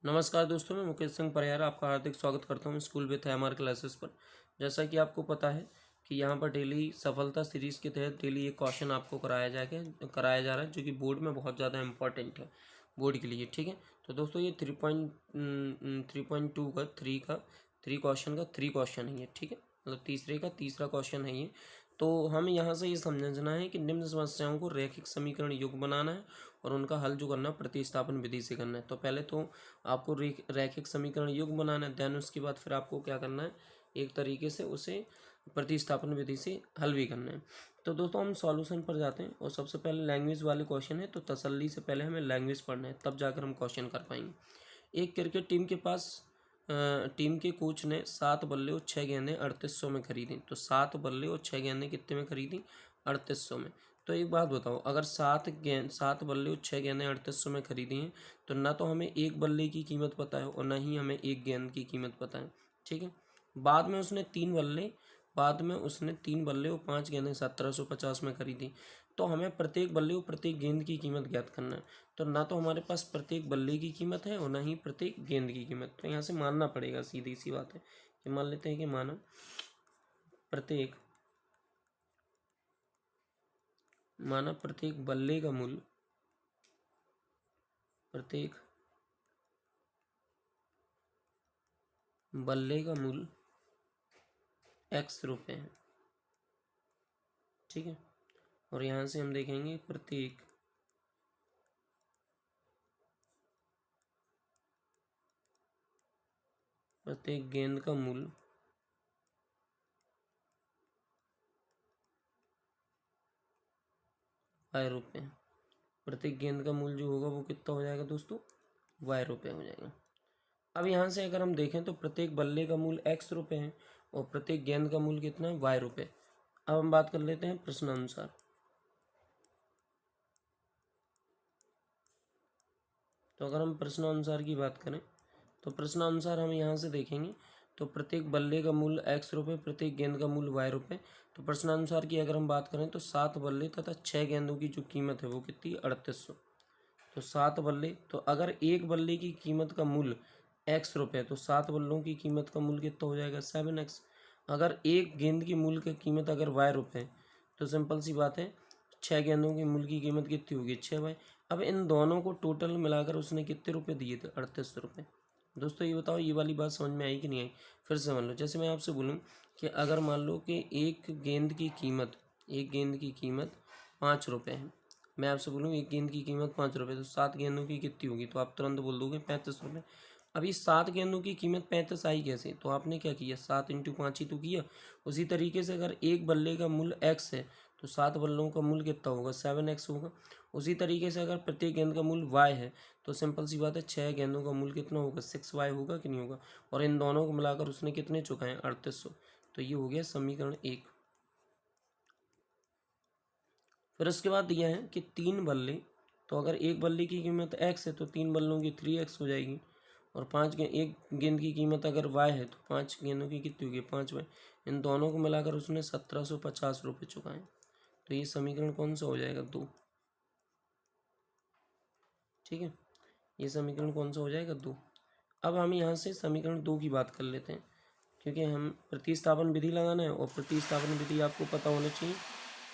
नमस्कार दोस्तों, मैं मुकेश सिंह परिहार आपका हार्दिक स्वागत करता हूं स्कूल विथ एमआर क्लासेस पर। जैसा कि आपको पता है कि यहां पर डेली सफलता सीरीज़ के तहत डेली एक क्वेश्चन आपको कराया जा रहा है जो कि बोर्ड में बहुत ज़्यादा इंपॉर्टेंट है बोर्ड के लिए। ठीक है, तो दोस्तों ये 3.2 का थ्री क्वेश्चन का थ्री क्वेश्चन है ये। ठीक है, मतलब तीसरे का तीसरा क्वेश्चन है ये। तो हमें यहाँ से ये समझना है कि निम्न समस्याओं को रैखिक समीकरण युग्म बनाना है और उनका हल जो करना है प्रतिस्थापन विधि से करना है। तो पहले तो आपको रैखिक समीकरण युग्म बनाना है, देन उसके बाद फिर आपको क्या करना है, एक तरीके से उसे प्रतिस्थापन विधि से हल भी करना है। तो दोस्तों हम सॉल्यूशन पर जाते हैं और सबसे पहले लैंग्वेज वाले क्वेश्चन है, तो तसल्ली से पहले हमें लैंग्वेज पढ़ना है, तब जाकर हम क्वेश्चन कर पाएंगे। एक क्रिकेट टीम के पास टीम के कोच ने 7 बल्ले और 6 गेंदें 3800 में खरीदी। तो 7 बल्ले और 6 गेंदें कितने में खरीदी? 3800 में। तो एक बात बताओ, अगर 7 बल्ले और 6 गेंदें 3800 में खरीदी हैं तो ना तो हमें एक बल्ले की कीमत पता है और ना ही हमें एक गेंद की कीमत पता है। ठीक है, बाद में उसने तीन बल्ले और 5 गेंदें 1750 में खरीदी। तो हमें प्रत्येक बल्ले और प्रत्येक गेंद की कीमत ज्ञात करना है। तो ना तो हमारे पास प्रत्येक बल्ले की कीमत है और ना ही प्रत्येक गेंद की कीमत। तो यहाँ से मानना पड़ेगा, सीधी सी बात है कि मान लेते हैं कि प्रत्येक प्रत्येक बल्ले का मूल्य प्रत्येक बल्ले का मूल्य ₹X है। ठीक है, और यहाँ से हम देखेंगे प्रत्येक गेंद का मूल्य ₹Y। प्रत्येक गेंद का मूल्य जो होगा वो कितना हो जाएगा दोस्तों? ₹Y हो जाएगा। अब यहाँ से अगर हम देखें तो प्रत्येक बल्ले का मूल्य ₹X है और प्रत्येक गेंद का मूल्य कितना है? ₹Y। अब हम बात कर लेते हैं प्रश्नानुसार। तो अगर हम प्रश्नानुसार की बात करें तो प्रश्नानुसार हम यहाँ से देखेंगे तो प्रत्येक बल्ले का मूल्य ₹X, प्रत्येक गेंद का मूल्य ₹Y। तो प्रश्नानुसार की अगर हम बात करें तो 7 बल्ले तथा 6 गेंदों की जो कीमत है वो कितनी? 3800। तो 7 बल्ले, तो अगर एक बल्ले की कीमत का मूल्य ₹X, तो 7 बल्लों की कीमत का मूल्य कितना हो जाएगा? 7X। अगर एक गेंद की मूल्य की कीमत अगर ₹Y, तो सिंपल सी बात है 6 गेंदों की मूल्य की कीमत कितनी होगी? 6Y। अब इन दोनों को टोटल मिलाकर उसने कितने रुपए दिए थे? ₹3800। दोस्तों ये बताओ, ये वाली बात समझ में आई कि नहीं आई? फिर से मान लो, जैसे मैं आपसे बोलूँ कि अगर मान लो कि एक गेंद की कीमत ₹5 है। मैं आपसे बोलूँ एक गेंद की कीमत ₹5, तो 7 गेंदों की कितनी होगी? तो आप तुरंत बोल दोगे ₹35। अब ये 7 गेंदों की कीमत 35 आई कैसे? तो आपने क्या किया, 7 इंटू 5 ही तो किया। उसी तरीके से अगर एक बल्ले का मूल्य X है तो 7 बल्लों का मूल्य कितना होगा? 7X होगा। उसी तरीके से अगर प्रत्येक गेंद का मूल्य Y है तो सिंपल सी बात है 6 गेंदों का मूल्य कितना होगा? 6Y होगा कि नहीं होगा? और इन दोनों को मिलाकर उसने कितने चुकाए? 3800। तो ये हो गया समीकरण 1। फिर उसके बाद दिया है कि 3 बल्ले, तो अगर एक बल्ले की कीमत X है तो 3 बल्लों की 3X हो जाएगी। और एक गेंद की कीमत अगर Y है तो 5 गेंदों की कितनी होगी? 5Y। इन दोनों को मिलाकर उसने ₹1750 चुकाए। तो ये समीकरण कौन सा हो जाएगा? 2। ठीक है, ये समीकरण कौन सा हो जाएगा? 2। अब हम यहाँ से समीकरण 2 की बात कर लेते हैं, क्योंकि हम प्रतिस्थापन विधि लगाना है और प्रतिस्थापन विधि आपको पता होना चाहिए।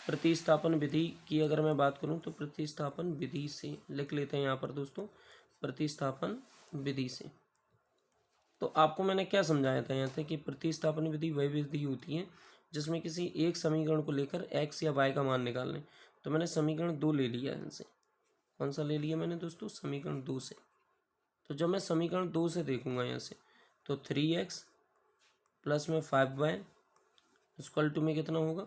प्रतिस्थापन विधि की अगर मैं बात करूं तो प्रतिस्थापन विधि से लिख लेते हैं यहाँ पर दोस्तों, प्रतिस्थापन विधि से। तो आपको मैंने क्या समझाया था यहाँ से कि प्रतिस्थापन विधि वही विधि होती है जिसमें किसी एक समीकरण को लेकर x या y का मान निकाल लें। तो मैंने समीकरण 2 ले लिया इनसे। कौन सा ले लिया मैंने दोस्तों? समीकरण 2 से। तो जब मैं समीकरण 2 से देखूंगा यहाँ से तो 3x प्लस में 5y इक्वल टू में कितना होगा?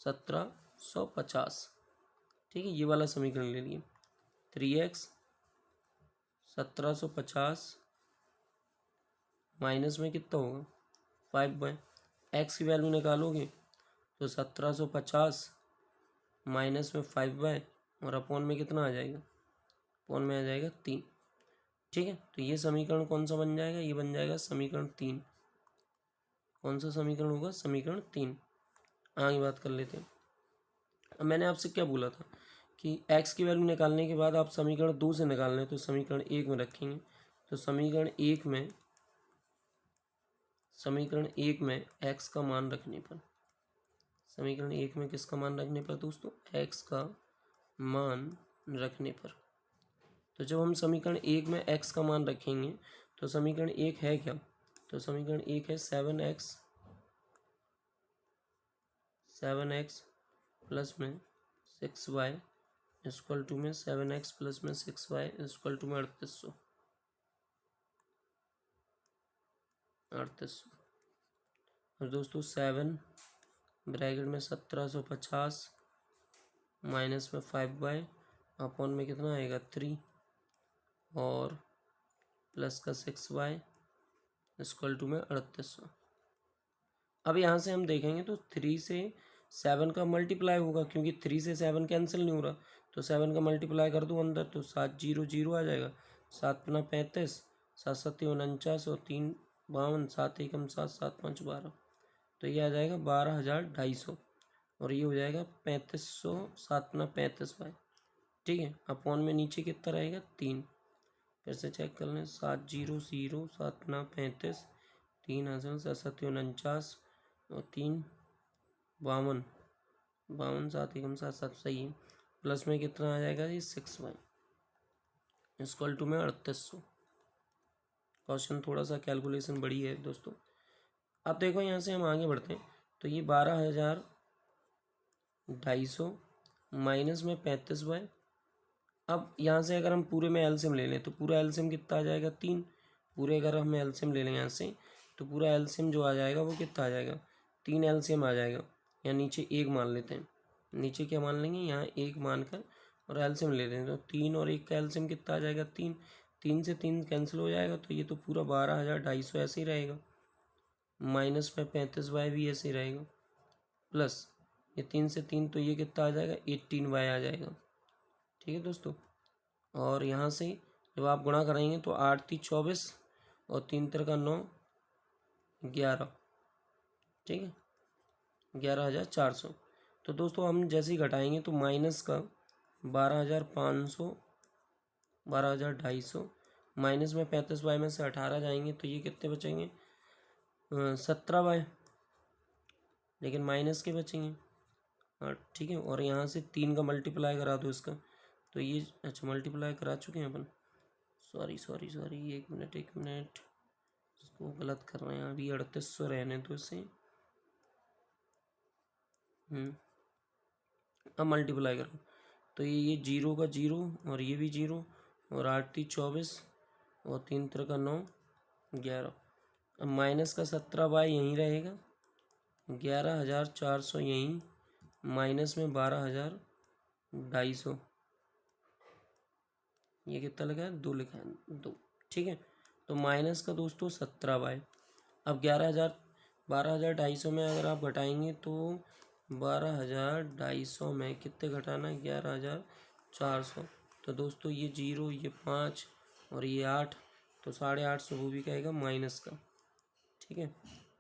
1750। ठीक है, ये वाला समीकरण ले लिए। 3x 1750 माइनस में कितना होगा? 5y। एक्स की वैल्यू निकालोगे तो 1750 माइनस में 5y और अपॉन में कितना आ जाएगा? अपॉन में आ जाएगा 3। ठीक है, तो ये समीकरण कौन सा बन जाएगा? ये बन जाएगा समीकरण 3। कौन सा समीकरण होगा? समीकरण 3। आगे बात कर लेते हैं। अब मैंने आपसे क्या बोला था कि x की वैल्यू निकालने के बाद आप समीकरण 2 से निकालना है तो समीकरण 1 में रखेंगे। तो समीकरण एक में x का मान रखने पर, समीकरण एक में किसका मान रखने पर दोस्तों, x का मान रखने पर, तो जब हम समीकरण एक में x का मान रखेंगे तो समीकरण एक है क्या, तो समीकरण एक है 7x प्लस में 6y इक्वल टू में 7x प्लस में 6y इक्वल टू में 3800 और दोस्तों 7 ब्रैकेट में 1750 माइनस में 5y अपॉन में कितना आएगा 3 और प्लस का 6y इक्वल टू में 3800। अब यहाँ से हम देखेंगे तो 3 से 7 का मल्टीप्लाई होगा, क्योंकि 3 से 7 कैंसिल नहीं हो रहा, तो 7 का मल्टीप्लाई कर दो अंदर, तो 7 0 0 आ जाएगा, 7 पना 35, 7 7 49 और 3 52, 7 एकम 7, 7 5 12, तो ये आ जाएगा 12,250 और ये हो जाएगा 3500, 7 पना 35y, ठीक है। अपॉन में नीचे कितना रहेगा 3, फिर से चेक कर लें, 7 0 0, 7 पना 35, 3 हज़ार 7 7 49 और 3 52, 52 7 एकम 7 7 सही है, प्लस में कितना आ जाएगा ये 6y इक्वल टू में 3800। क्वेश्चन थोड़ा सा कैलकुलेशन बड़ी है दोस्तों। अब देखो यहाँ से हम आगे बढ़ते हैं, तो ये 12,250 माइनस में 35y, अब यहाँ से अगर हम पूरे में एलसीएम ले लें तो पूरा एलसीएम कितना आ जाएगा 3, पूरे अगर हम एलसीएम ले लें यहाँ से तो पूरा एलसीएम जो आ जाएगा वो कितना आ जाएगा 3 एलसीएम आ जाएगा। यहाँ नीचे एक मान लेते हैं, नीचे क्या मान लेंगे, यहाँ एक मान कर और एलसीएम ले लेते हैं, तो 3 और 1 का एलसीएम कितना आ जाएगा 3, 3 से 3 कैंसिल हो जाएगा, तो ये तो पूरा 12,250 ऐसे ही रहेगा, माइनस में 35y भी ऐसे ही रहेगा, प्लस ये 3 से 3 तो ये कितना आ जाएगा 18y आ जाएगा, ठीक है दोस्तों। और यहाँ से जब आप गुणा करेंगे तो 8 3 24 और 3 3 का 9 11, ठीक है, 11,400। तो दोस्तों हम जैसे ही घटाएंगे तो माइनस का 12,500, 12,250 माइनस में 35y में से 18 जाएंगे तो ये कितने बचेंगे 17y, लेकिन माइनस के बचेंगे, ठीक है। और यहाँ से 3 का मल्टीप्लाई करा दो इसका, तो ये अच्छा मल्टीप्लाई करा चुके हैं अपन, सॉरी एक मिनट इसको गलत कर रहे हैं, अभी 3800 रहने तो इसे अब मल्टीप्लाई करो, तो ये 0 का 0 और ये भी 0 और 8 3 24 और 3 3 का 9 11, अब माइनस का 17y यहीं रहेगा, 11,400 यहीं, माइनस में 12,250, ये कितना लगा है 2 लिखा है 2, ठीक है। तो माइनस का दोस्तों 17y, अब 12,250 में अगर आप घटाएंगे तो 12,250 में कितने घटाना है 11,400, तो दोस्तों ये 0 ये 5 और ये 8, तो 850 वो भी कहेगा माइनस का, ठीक है।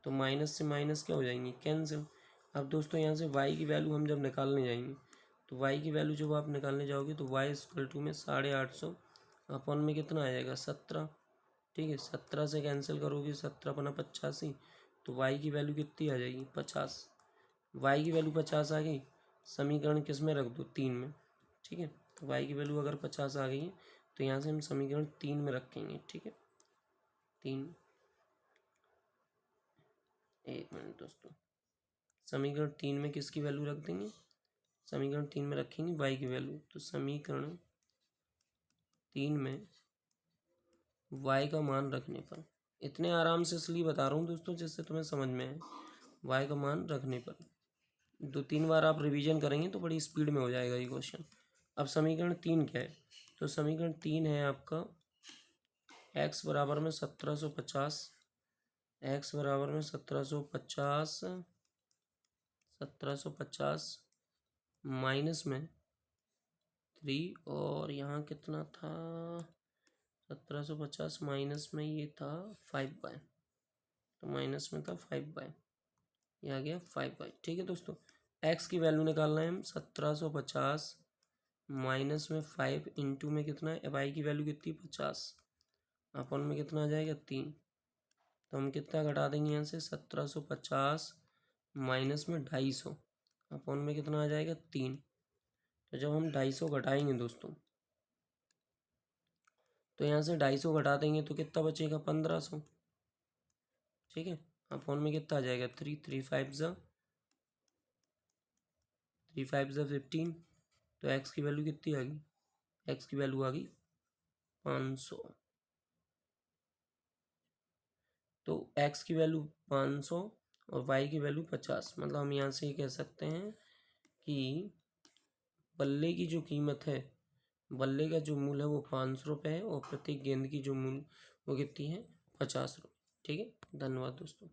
तो माइनस से माइनस क्या हो जाएंगे कैंसिल। अब दोस्तों यहाँ से y की वैल्यू हम जब निकालने जाएंगे तो y की वैल्यू जब आप निकालने जाओगे तो y इक्वल टू में 850 अपन में कितना आ जाएगा 17, ठीक है। 17 से कैंसिल करोगे 17 पना 85, तो y की वैल्यू कितनी आ जाएगी 50, y की वैल्यू 50 आ गई, समीकरण किस में रख दो 3 में, ठीक है। तो y की वैल्यू अगर 50 आ गई है तो यहाँ से हम समीकरण 3 में रखेंगे, ठीक है। 3 एक मिनट दोस्तों, समीकरण 3 में किसकी वैल्यू रख देंगे, समीकरण 3 में रखेंगे y की वैल्यू, तो समीकरण 3 में y का मान रखने पर, इतने आराम से इसलिए बता रहा हूँ दोस्तों जिससे तुम्हें समझ में आए, y का मान रखने पर 2-3 बार आप रिवीजन करेंगे तो बड़ी स्पीड में हो जाएगा ये क्वेश्चन। अब समीकरण 3 क्या है, तो समीकरण 3 है आपका x बराबर में 1750, x बराबर में 1750 माइनस में 3 और यहाँ कितना था 1750 माइनस में ये था 5y, तो माइनस में था 5y, ये आ गया 5y, ठीक है दोस्तों। x की वैल्यू निकालना है हम 1750 माइनस में 5 इंटू में कितना है y की वैल्यू कितनी 50, अपन में कितना आ जाएगा 3। तो हम कितना घटा देंगे यहाँ से 1750 माइनस में 250 अपन में कितना आ जाएगा 3। तो जब हम 250 घटाएंगे दोस्तों, तो यहाँ से 250 घटा देंगे तो कितना बचेगा 1500। ठीक है, अपन में कितना आ जाएगा 3 3 5 ज़ा 15। तो एक्स की वैल्यू कितनी आ गई, एक्स की वैल्यू आ गई 500। तो एक्स की वैल्यू 500 और वाई की वैल्यू 50। मतलब हम यहाँ से ये कह सकते हैं कि बल्ले की जो कीमत है, बल्ले का जो मूल्य है वो 500 रुपये है और प्रत्येक गेंद की जो मूल्य वो कितनी है 50 रुपये। ठीक है, धन्यवाद दोस्तों।